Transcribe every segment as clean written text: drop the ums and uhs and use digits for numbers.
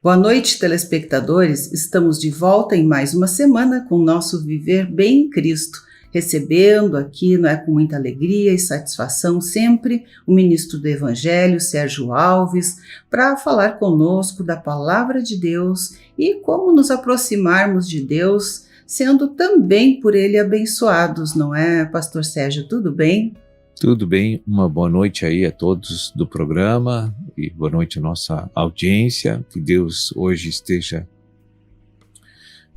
Boa noite, telespectadores. Estamos de volta em mais uma semana com o nosso Viver Bem em Cristo, recebendo aqui, com muita alegria e satisfação sempre, o ministro do Evangelho, Sérgio Alves, para falar conosco da Palavra de Deus e como nos aproximarmos de Deus, sendo também por Ele abençoados, não é, Pastor Sérgio? Tudo bem? Tudo bem, uma boa noite aí a todos do programa e boa noite à nossa audiência, que Deus hoje esteja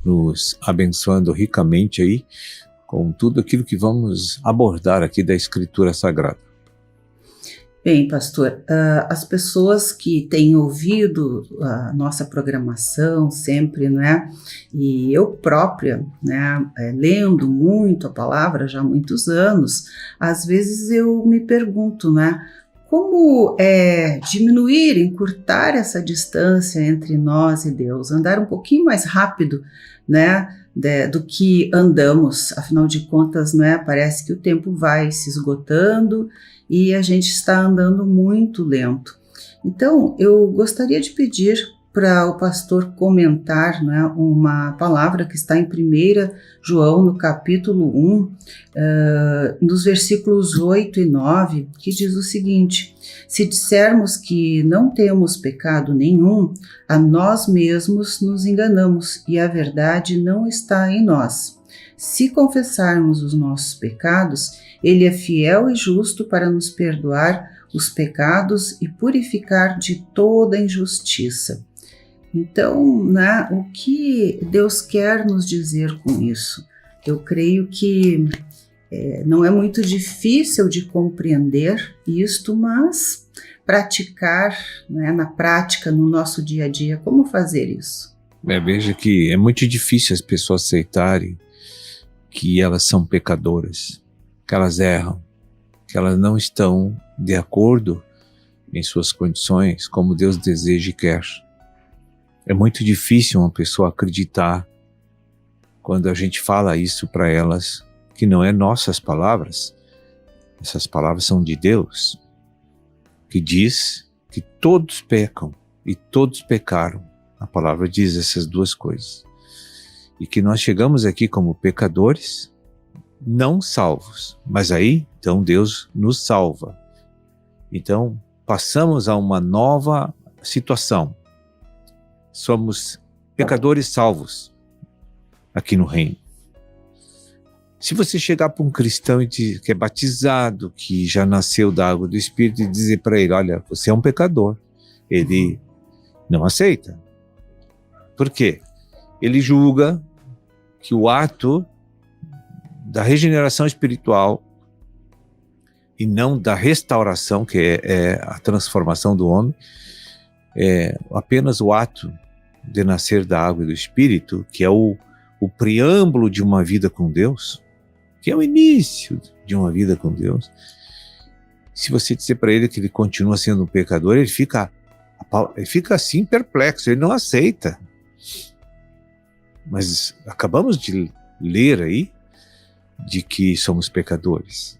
nos abençoando ricamente aí com tudo aquilo que vamos abordar aqui da Escritura Sagrada. Bem, pastor, as pessoas que têm ouvido a nossa programação sempre, e eu própria, lendo muito a palavra já há muitos anos, às vezes eu me pergunto, como diminuir, encurtar essa distância entre nós e Deus, andar um pouquinho mais rápido, do que andamos, afinal de contas, parece que o tempo vai se esgotando e a gente está andando muito lento. Então, eu gostaria de pedir para o pastor comentar uma palavra que está em 1 João, no capítulo 1, nos versículos 8 e 9, que diz o seguinte: se dissermos que não temos pecado nenhum, a nós mesmos nos enganamos e a verdade não está em nós. Se confessarmos os nossos pecados, Ele é fiel e justo para nos perdoar os pecados e purificar de toda injustiça. Então, o que Deus quer nos dizer com isso? Eu creio que não é muito difícil de compreender isto, mas praticar, na prática, no nosso dia a dia, como fazer isso? Veja que é muito difícil as pessoas aceitarem que elas são pecadoras, que elas erram, que elas não estão de acordo em suas condições como Deus deseja e quer. É muito difícil uma pessoa acreditar quando a gente fala isso para elas, que não é nossas palavras, essas palavras são de Deus, que diz que todos pecam e todos pecaram. A palavra diz essas duas coisas. E que nós chegamos aqui como pecadores, não salvos, mas aí, então Deus nos salva. Então, passamos a uma nova situação. Somos pecadores salvos aqui no reino. Se você chegar para um cristão que é batizado, que já nasceu da água do Espírito, e dizer para ele, olha, você é um pecador, ele não aceita. Por quê? Ele julga que o ato da regeneração espiritual e não da restauração, que é a transformação do homem, é apenas o ato de nascer da água e do Espírito, que é o preâmbulo de uma vida com Deus, que é o início de uma vida com Deus. Se você dizer para ele que ele continua sendo um pecador, ele fica assim perplexo, ele não aceita. Mas acabamos de ler aí de que somos pecadores.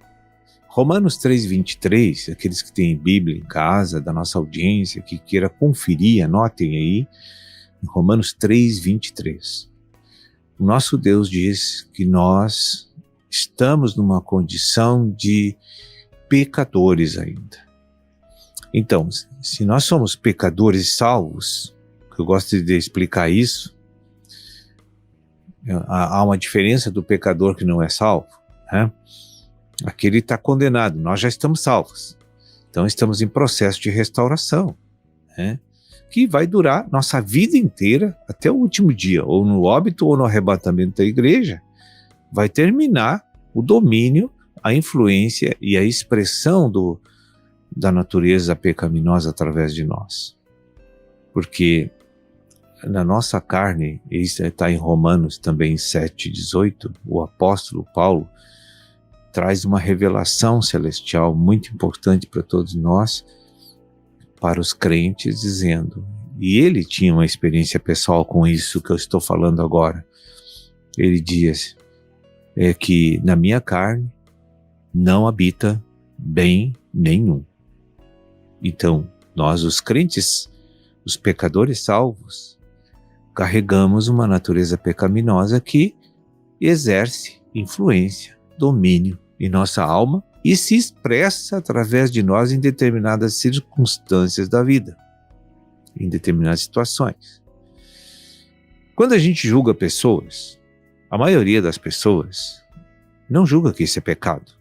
Romanos 3:23, aqueles que têm Bíblia em casa, da nossa audiência, que queira conferir, anotem aí, em Romanos 3:23. O nosso Deus diz que nós estamos numa condição de pecadores ainda. Então, se nós somos pecadores salvos, que eu gosto de explicar isso, há uma diferença do pecador que não é salvo, Aquele está condenado, nós já estamos salvos. Então estamos em processo de restauração, que vai durar nossa vida inteira até o último dia, ou no óbito ou no arrebatamento da igreja, vai terminar o domínio, a influência e a expressão da natureza pecaminosa através de nós. Porque na nossa carne, isso está em Romanos também 7:18, o apóstolo Paulo traz uma revelação celestial muito importante para todos nós, para os crentes, dizendo, e ele tinha uma experiência pessoal com isso que eu estou falando agora, ele diz, que na minha carne não habita bem nenhum. Então, nós os crentes os pecadores salvos, carregamos uma natureza pecaminosa que exerce influência, domínio em nossa alma e se expressa através de nós em determinadas circunstâncias da vida, em determinadas situações. Quando a gente julga pessoas, a maioria das pessoas não julga que isso é pecado.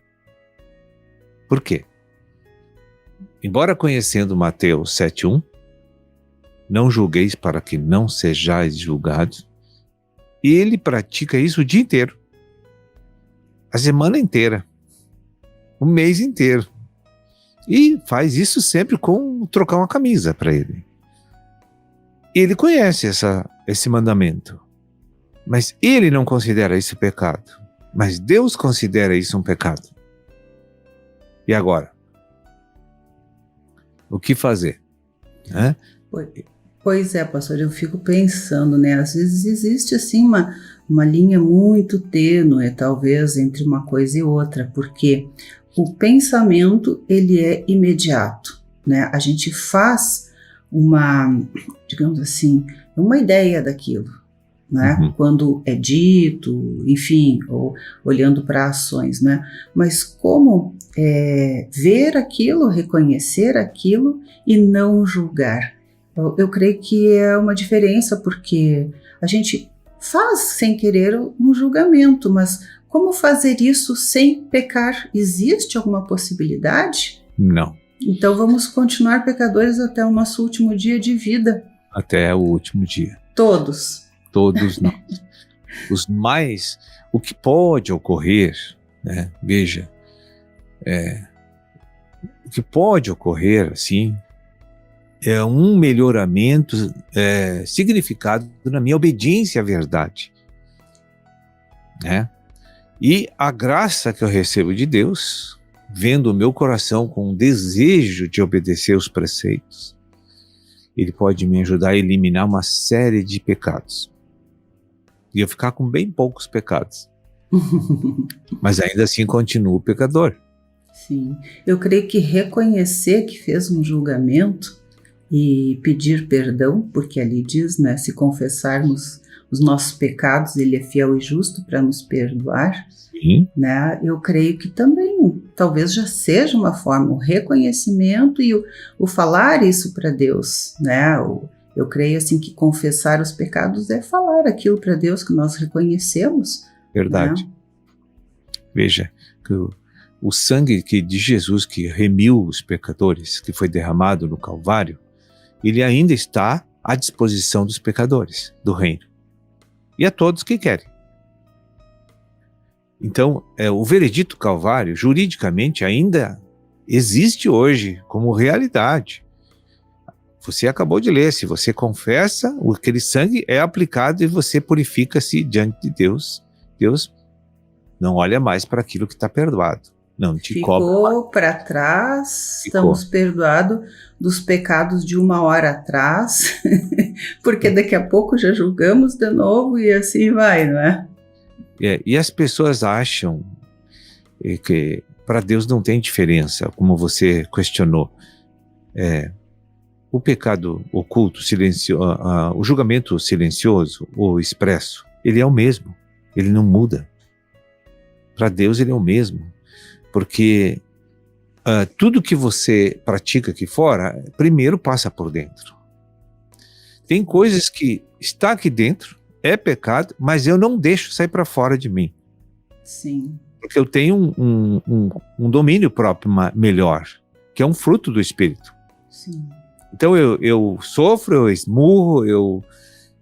Por quê? Embora conhecendo Mateus 7:1, não julgueis para que não sejais julgados, ele pratica isso o dia inteiro, a semana inteira, o mês inteiro. E faz isso sempre com trocar uma camisa para ele. Ele conhece esse mandamento, mas ele não considera isso pecado. Mas Deus considera isso um pecado. E agora? O que fazer? Né? Pois é, pastor, eu fico pensando, né? Às vezes existe assim uma linha muito tênue, talvez, entre uma coisa e outra, porque o pensamento, ele é imediato, né? A gente faz digamos assim, uma ideia daquilo, né? Uhum. Quando é dito, enfim, ou olhando para ações, né? Mas como ver aquilo, reconhecer aquilo e não julgar? Eu creio que é uma diferença, porque a gente faz sem querer um julgamento, mas como fazer isso sem pecar? Existe alguma possibilidade? Não. Então vamos continuar pecadores até o nosso último dia de vida. Até o último dia. Todos. Todos nós. O que pode ocorrer, né? Veja, o que pode ocorrer, assim, é um melhoramento significado na minha obediência à verdade, né? E a graça que eu recebo de Deus, vendo o meu coração com um desejo de obedecer os preceitos, ele pode me ajudar a eliminar uma série de pecados. E eu ficar com bem poucos pecados. Mas ainda assim continuo pecador. Sim. Eu creio que reconhecer que fez um julgamento e pedir perdão, porque ali diz, né, se confessarmos os nossos pecados, ele é fiel e justo para nos perdoar. Sim. Né? Eu creio que também talvez já seja uma forma, o reconhecimento e o falar isso para Deus, né? Eu creio assim que confessar os pecados é falar aquilo para Deus que nós reconhecemos. Verdade. Né? Veja, que o sangue de Jesus que remiu os pecadores, que foi derramado no Calvário, ele ainda está à disposição dos pecadores do reino. E a todos que querem. Então, o veredito Calvário, juridicamente, ainda existe hoje como realidade. Você acabou de ler, se você confessa, aquele sangue é aplicado e você purifica-se diante de Deus. Deus não olha mais para aquilo que está perdoado. Não te cobra. Ficou para trás, estamos perdoados dos pecados de uma hora atrás, porque daqui a pouco já julgamos de novo e assim vai, não é? E as pessoas acham que para Deus não tem diferença, como você questionou. O pecado oculto, o julgamento silencioso ou expresso, ele é o mesmo, ele não muda. Para Deus ele é o mesmo, porque tudo que você pratica aqui fora, primeiro passa por dentro. Tem coisas que está aqui dentro, é pecado, mas eu não deixo sair para fora de mim. Sim. Porque eu tenho um domínio próprio melhor, que é um fruto do Espírito. Sim. Então eu sofro, eu esmurro,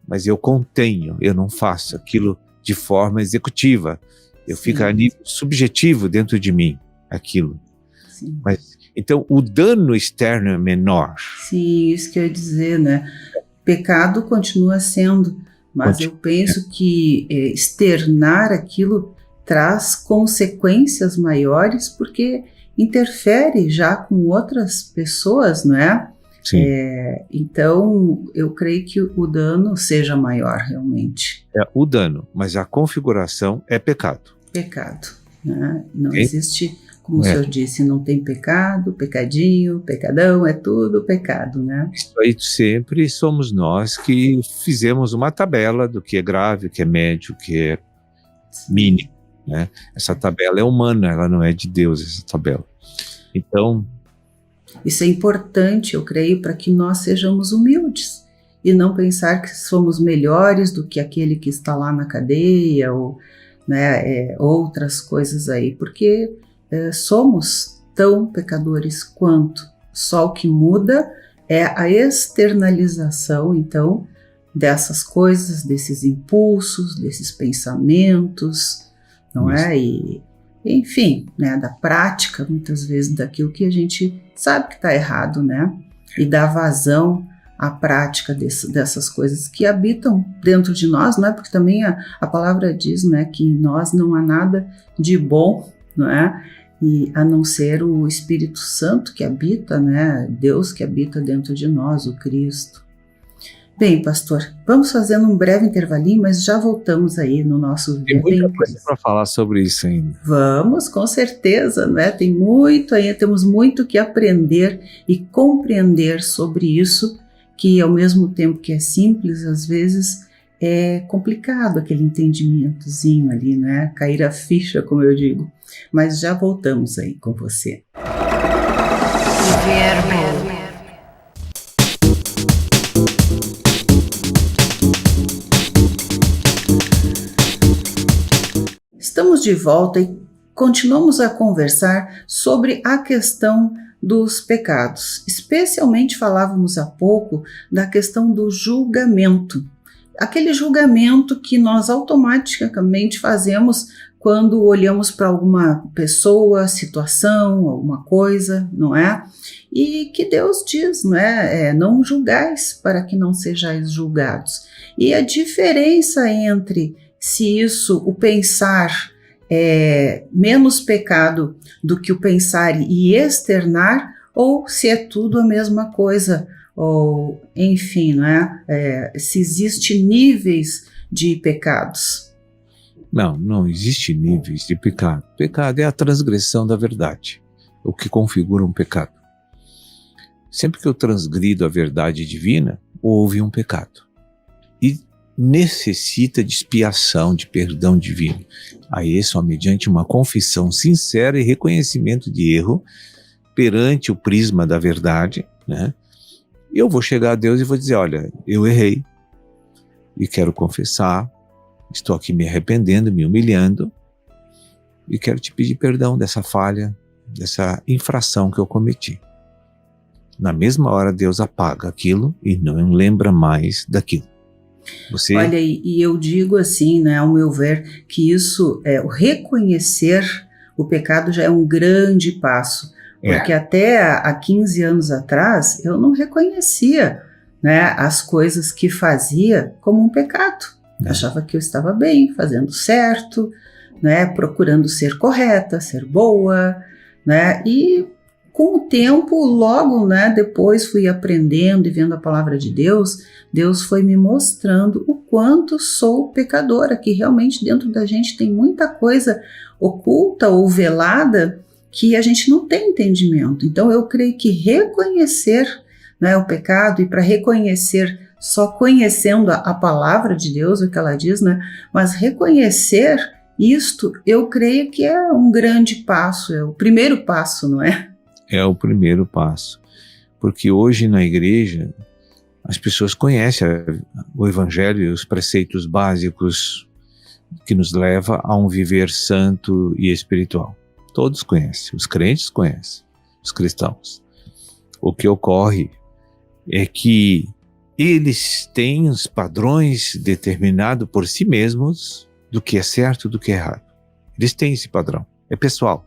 mas eu contenho, eu não faço aquilo de forma executiva. Fica a nível subjetivo dentro de mim, aquilo. Sim. Então o dano externo é menor. Sim, isso que eu ia dizer, né? Pecado continua sendo, mas eu penso que externar aquilo traz consequências maiores, porque interfere já com outras pessoas, não é? Sim. Então, eu creio que o dano seja maior, realmente. O dano, mas a configuração é pecado. Pecado, né? Não existe Como o senhor disse, não tem pecado, pecadinho, pecadão, é tudo pecado, né? Isso aí sempre somos nós que fizemos uma tabela do que é grave, o que é médio, o que é mínimo, né? Essa tabela é humana, ela não é de Deus, essa tabela. Então, isso é importante, eu creio, para que nós sejamos humildes e não pensar que somos melhores do que aquele que está lá na cadeia ou, né, outras coisas aí, porque somos tão pecadores quanto. Só o que muda é a externalização, então, dessas coisas, desses impulsos, desses pensamentos, não é? E, enfim, né, da prática, muitas vezes, daquilo que a gente sabe que está errado, né? E dá vazão à prática dessas coisas que habitam dentro de nós, não é? Porque também a palavra diz, né, que em nós não há nada de bom, não é? E a não ser o Espírito Santo que habita, né? Deus que habita dentro de nós, o Cristo. Bem, pastor, vamos fazendo um breve intervalinho, mas já voltamos aí no nosso Viver Bem Cristo. Tem muita coisa para falar sobre isso ainda. Vamos, com certeza, né? Tem muito aí, temos muito que aprender e compreender sobre isso, que ao mesmo tempo que é simples, às vezes é complicado aquele entendimentozinho ali, né? Cair a ficha, como eu digo. Mas já voltamos aí com você. Viver bem. Estamos de volta e continuamos a conversar sobre a questão dos pecados. Especialmente falávamos há pouco da questão do julgamento. Aquele julgamento que nós automaticamente fazemos quando olhamos para alguma pessoa, situação, alguma coisa, não é? E que Deus diz, não é? Não julgais para que não sejais julgados. E a diferença entre se isso, o pensar, é menos pecado do que o pensar e externar, ou se é tudo a mesma coisa, ou enfim, não é? Se existe níveis de pecados. Não existe níveis de pecado. Pecado é a transgressão da verdade, o que configura um pecado. Sempre que eu transgrido a verdade divina, houve um pecado. E necessita de expiação, de perdão divino. Aí só mediante uma confissão sincera e reconhecimento de erro perante o prisma da verdade, né? Eu vou chegar a Deus e vou dizer, olha, eu errei e quero confessar, estou aqui me arrependendo, me humilhando e quero te pedir perdão dessa falha, dessa infração que eu cometi. Na mesma hora Deus apaga aquilo e não lembra mais daquilo. Olha, e eu digo assim, né, ao meu ver, que isso, o reconhecer o pecado já é um grande passo, porque até há 15 anos atrás eu não reconhecia, né, as coisas que fazia como um pecado. Achava que eu estava bem, fazendo certo, né, procurando ser correta, ser boa, né, e com o tempo, logo, né, depois fui aprendendo e vendo a palavra de Deus, Deus foi me mostrando o quanto sou pecadora, que realmente dentro da gente tem muita coisa oculta ou velada que a gente não tem entendimento. Então eu creio que reconhecer, né, o pecado, e para reconhecer só conhecendo a palavra de Deus, o que ela diz, né, mas reconhecer isto, eu creio que é um grande passo, é o primeiro passo, não é? É o primeiro passo, porque hoje na igreja as pessoas conhecem o Evangelho e os preceitos básicos que nos leva a um viver santo e espiritual. Todos conhecem, os crentes conhecem, os cristãos. O que ocorre é que eles têm os padrões determinados por si mesmos do que é certo e do que é errado. Eles têm esse padrão, é pessoal.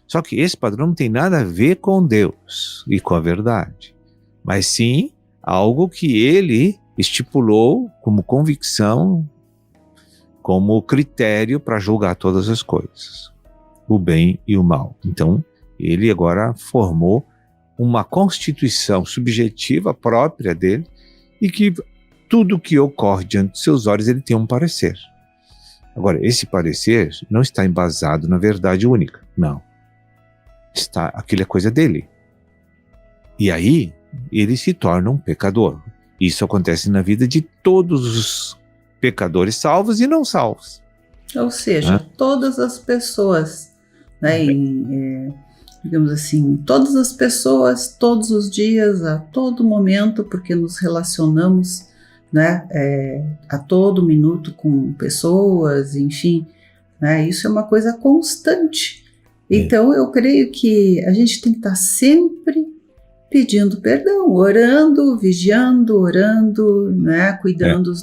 Só que esse padrão não tem nada a ver com Deus e com a verdade, mas sim algo que ele estipulou como convicção, como critério para julgar todas as coisas, o bem e o mal. Então, ele agora formou uma constituição subjetiva própria dele e que tudo que ocorre diante de seus olhos ele tem um parecer. Agora, esse parecer não está embasado na verdade única, não. aquilo é coisa dele. E aí, ele se torna um pecador. Isso acontece na vida de todos os pecadores salvos e não salvos. Ou seja, todas as pessoas, né, digamos assim, todas as pessoas, todos os dias, a todo momento, porque nos relacionamos, né, a todo minuto com pessoas, enfim, né, isso é uma coisa constante. Então, eu creio que a gente tem que estar sempre pedindo perdão, orando, vigiando, orando, né, cuidando dos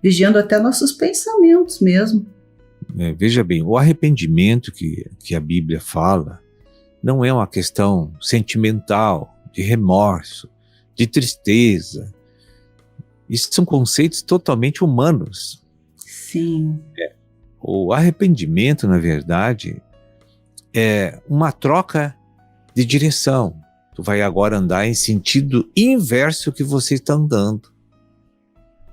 vigiando até nossos pensamentos mesmo. Veja bem, o arrependimento que a Bíblia fala não é uma questão sentimental, de remorso, de tristeza. Isso são conceitos totalmente humanos. Sim. O arrependimento, na verdade, é uma troca de direção. Tu vai agora andar em sentido inverso que você está andando,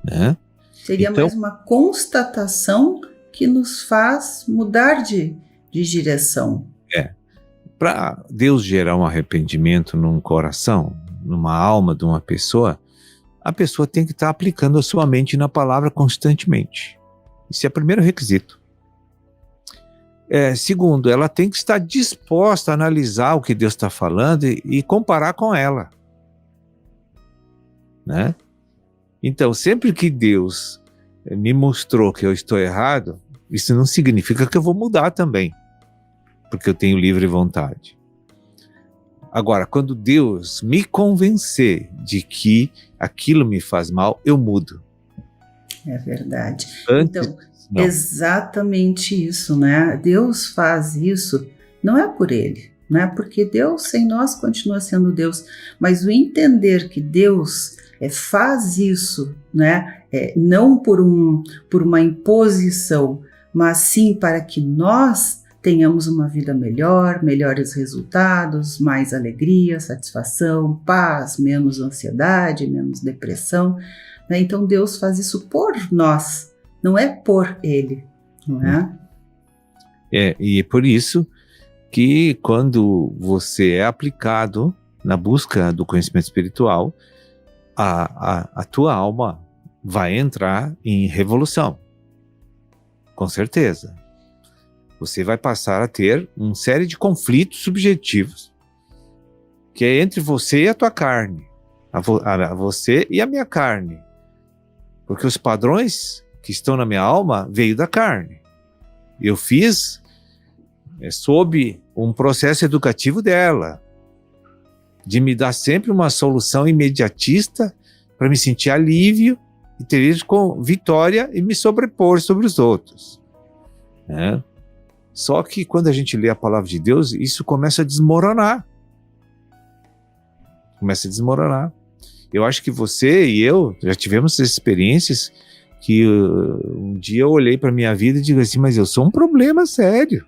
né? Seria então, mais uma constatação que nos faz mudar de direção. Para Deus gerar um arrependimento num coração, numa alma de uma pessoa, a pessoa tem que estar aplicando a sua mente na palavra constantemente. Esse é o primeiro requisito. Segundo, ela tem que estar disposta a analisar o que Deus está falando e comparar com ela, né? Então, sempre que Deus me mostrou que eu estou errado, isso não significa que eu vou mudar também, porque eu tenho livre vontade. Agora, quando Deus me convencer de que aquilo me faz mal, eu mudo. É verdade. Antes, então, exatamente isso, né? Deus faz isso, não é por ele, né? Porque Deus sem nós continua sendo Deus, mas o entender que Deus faz isso, né? Não por uma imposição, mas sim para que nós tenhamos uma vida melhor, melhores resultados, mais alegria, satisfação, paz, menos ansiedade, menos depressão, né? Então Deus faz isso por nós, não é por ele, não é? E é por isso que quando você é aplicado na busca do conhecimento espiritual, a tua alma vai entrar em revolução, com certeza. Você vai passar a ter uma série de conflitos subjetivos, que é entre você e a tua carne, você e a minha carne, porque os padrões que estão na minha alma veio da carne. Eu fiz sob um processo educativo dela, de me dar sempre uma solução imediatista para me sentir alívio e ter com vitória e me sobrepor sobre os outros, né? Só que quando a gente lê a palavra de Deus, isso começa a desmoronar. Eu acho que você e eu já tivemos essas experiências que um dia eu olhei para minha vida e digo assim, mas eu sou um problema sério.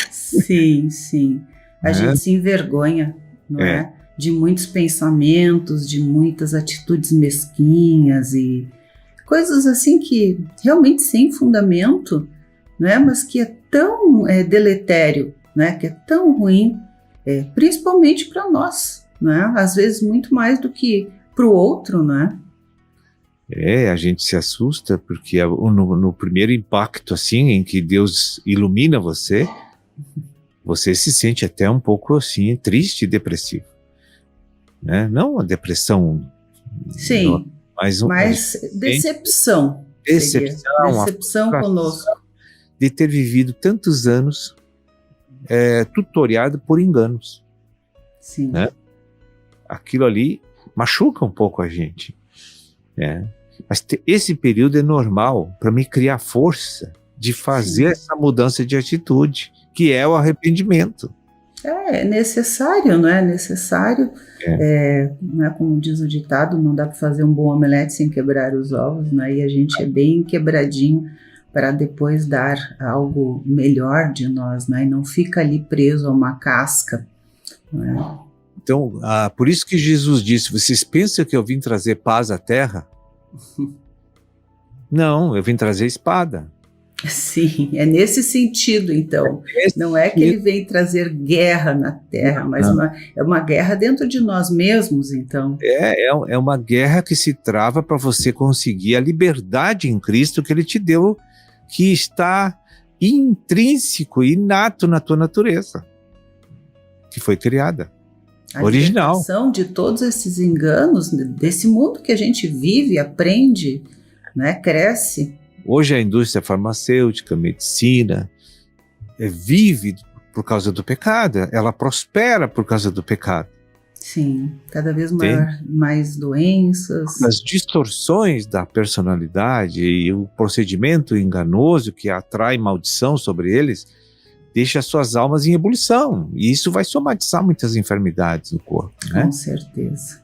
Sim. A gente se envergonha, não é? De muitos pensamentos, de muitas atitudes mesquinhas e coisas assim que realmente sem fundamento, né? Mas que é tão deletério, né? Que é tão ruim, principalmente para nós, né? Às vezes muito mais do que para o outro, né? A gente se assusta porque no primeiro impacto assim, em que Deus ilumina você se sente até um pouco assim, triste e depressivo, né? Não a depressão, sim, mas decepção conosco. De ter vivido tantos anos tutoriado por enganos. Sim. Né? Aquilo ali machuca um pouco a gente, né? Mas esse período é normal para me criar força de fazer essa mudança de atitude, que é o arrependimento. É necessário, não é? Necessário. Não é como diz o ditado, não dá para fazer um bom omelete sem quebrar os ovos, né? E a gente é bem quebradinho para depois dar algo melhor de nós, né? E não fica ali preso a uma casca, não é? Então, por isso que Jesus disse, vocês pensam que eu vim trazer paz à terra? Não, eu vim trazer espada. Sim, é nesse sentido, então. Não é que ele vem trazer guerra na Terra, mas é uma guerra dentro de nós mesmos, então. É uma guerra que se trava para você conseguir a liberdade em Cristo que ele te deu, que está intrínseco, inato na tua natureza, que foi criada, original. A libertação de todos esses enganos, desse mundo que a gente vive, aprende, né, cresce. Hoje a indústria farmacêutica, a medicina, vive por causa do pecado, ela prospera por causa do pecado. Sim, cada vez mais doenças. As distorções da personalidade e o procedimento enganoso que atrai maldição sobre eles, deixa suas almas em ebulição. E isso vai somatizar muitas enfermidades no corpo, né? Com certeza.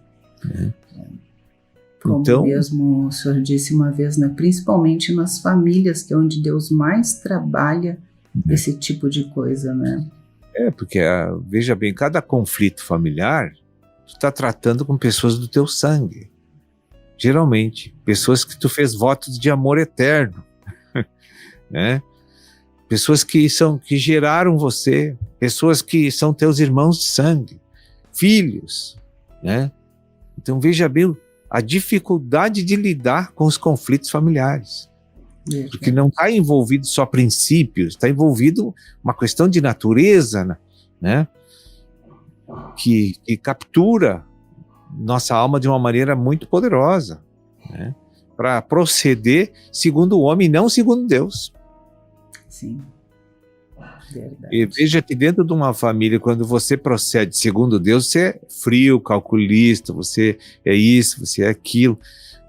Como então, mesmo o senhor disse uma vez, né, principalmente nas famílias, que é onde Deus mais trabalha esse tipo de coisa, né? Porque, veja bem, cada conflito familiar, tu está tratando com pessoas do teu sangue. Geralmente, pessoas que tu fez votos de amor eterno, né? Pessoas que geraram você, pessoas que são teus irmãos de sangue, filhos, né? Então, veja bem a dificuldade de lidar com os conflitos familiares. Porque não está envolvido só princípios, está envolvido uma questão de natureza, né? Que captura nossa alma de uma maneira muito poderosa, né? Para proceder segundo o homem e não segundo Deus. Sim. Verdade. E veja que dentro de uma família, quando você procede segundo Deus, você é frio, calculista, você é isso, você é aquilo,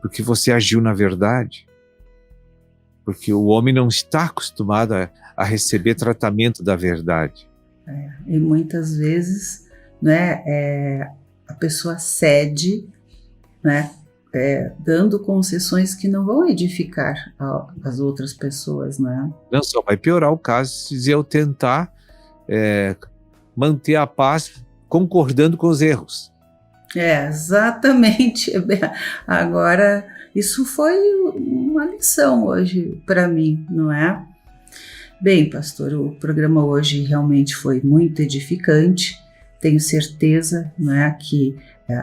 porque você agiu na verdade. Porque o homem não está acostumado a receber tratamento da verdade. E muitas vezes, né, a pessoa cede, né, dando concessões que não vão edificar as outras pessoas, né? Não, só vai piorar o caso se eu tentar manter a paz concordando com os erros. Exatamente. Agora, isso foi uma lição hoje para mim, não é? Bem, pastor, o programa hoje realmente foi muito edificante. Tenho certeza, não é, que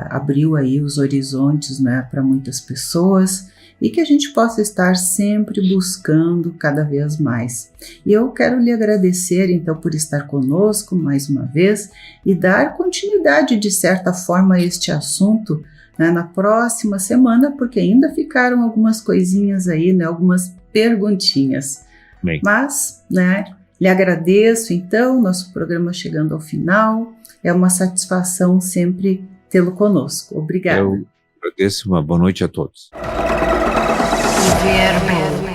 abriu aí os horizontes, né, para muitas pessoas e que a gente possa estar sempre buscando cada vez mais. E eu quero lhe agradecer, então, por estar conosco mais uma vez e dar continuidade, de certa forma, a este assunto, né, na próxima semana, porque ainda ficaram algumas coisinhas aí, né, algumas perguntinhas. Bem. Mas, né, lhe agradeço, então, nosso programa chegando ao final. É uma satisfação sempre tê-lo conosco. Obrigada. Eu agradeço, uma boa noite a todos. Verbo.